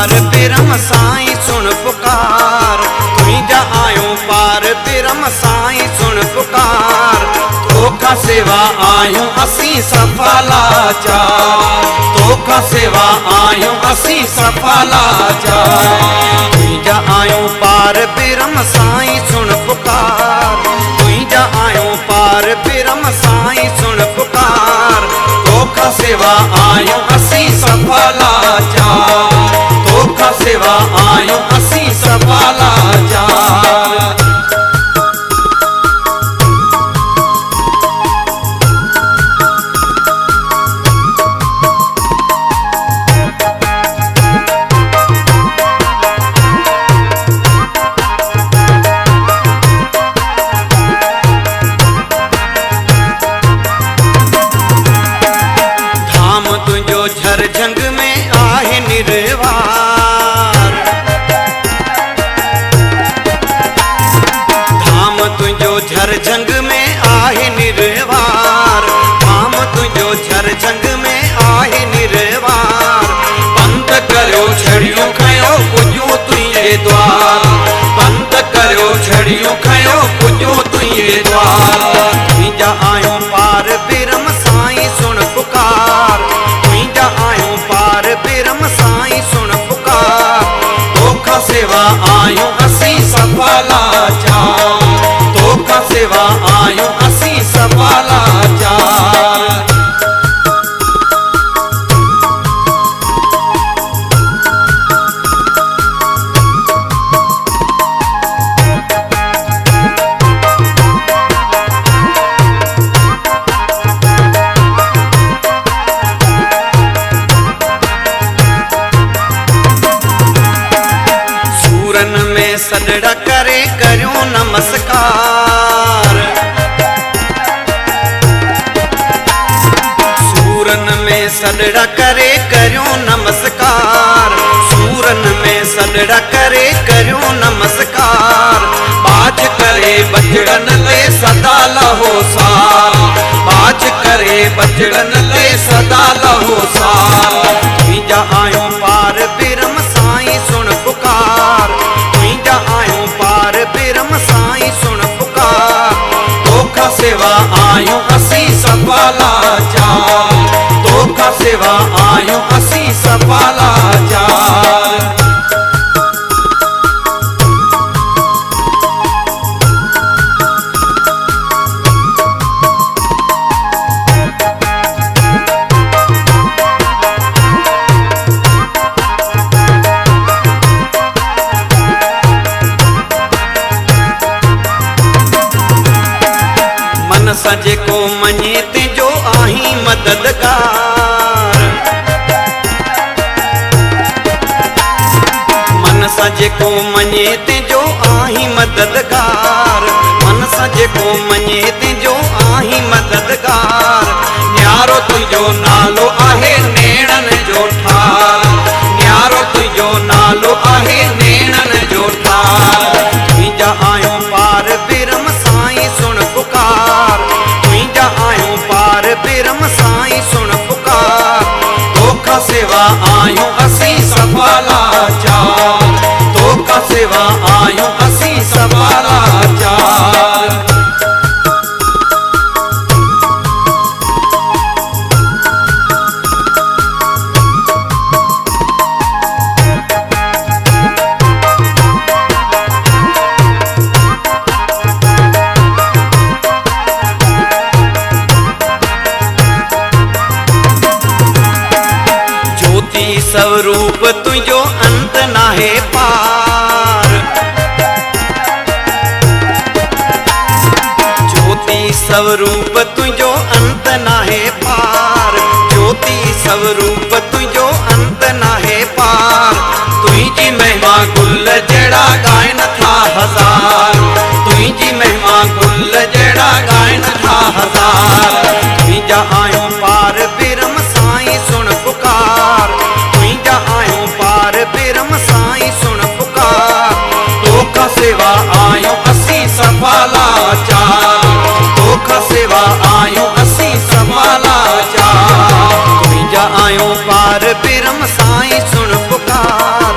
पार बिरम साईं सुन पुकार, तुई जा आयो पार बिरम साईं सुन पुकार। तोखा सेवा आयो असी सफलाचार, तोखा सेवा आयो असी सफलाचार। तुई जा आयो पार बिरम साईं सुन पुकार, तुई जा आयो पार बिरम साईं सुन पुकार। तोखा सेवा आयो असी सफलाचार, तोखा सेवा आयो असी सफलाचार। झरझंग में आहे निर्वार, धाम तुझो झरझंग में आहे निर्वार, धाम तुझो झरझंग में आहे निर्वार। बंद करो छड़ियों खयो पुजो तुझे द्वार, बंद करो छड़ियों खयो पुजो तुझे द्वार। तुझा आयो पार बिरम साईं सुन पुकार, आयो पार बिरम साईं सुन पुकार। तोखा सेवा आयो असी सफलाचार, तोखा सेवा आयो असी सफलाचार। सजड़ा करे करो नमस्कार, सूरन में सजड़ा करे करो नमस्कार, सूरन में सजड़ा करे करो नमस्कार। बाज करे बजड़न ले सदा लहो सार, बाज करे बजड़न ले सदा लहो सार। तुझा आयो पार बिरम साईं सुन पुकार, आयो पार बिरम साईं सुन पुकार। तोखा सेवा आयो असी सफलाचार, तोखा सेवा आयो असी सफलाचार। सजे को मने तिजो आही मददगार, मन सजे को मने तिजो आही मददगार, मन सजे को मने तिजो आही मददगार। न्यारो तुझो नालो आहे नेणन जो ठार, न्यारो तुझो नालो आहे नेणन जो ठार। तुझा आयो पार बिरम साईं सुन पुकार, आयो पार बिरम साईं सुन पुकार। तोखा सेवा आयो असी सफलाचार, तोखा सेवा आयो असी सफलाचार। स्वरूप तुझो अंत नाहे पार, ज्योति स्वरूप तुझो अंत नाहे पार, ज्योति स्वरूप तुझो अंत नाहे पार। तुझी महिमा गुल जड़ा गायन था हजार, तुझी महिमा गुल जड़ा गायन था हजार। तुझा आयो पार बिरम साईं सुन पुकार, आयो पार बिरम साईं सुन पुकार। तोखा सेवा आयो असी सफलाचार, तोखा सेवा आयो असी सफलाचार। तुझा आयो पार बिरम साईं सुन पुकार।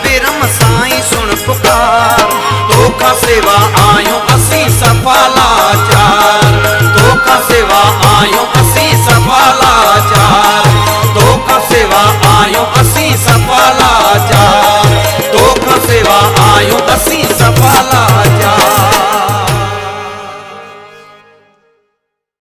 बिरम साईं सुन पुकार तोखा सेवा आयूं असीं सफा लाचार तोखा सेवा आयूं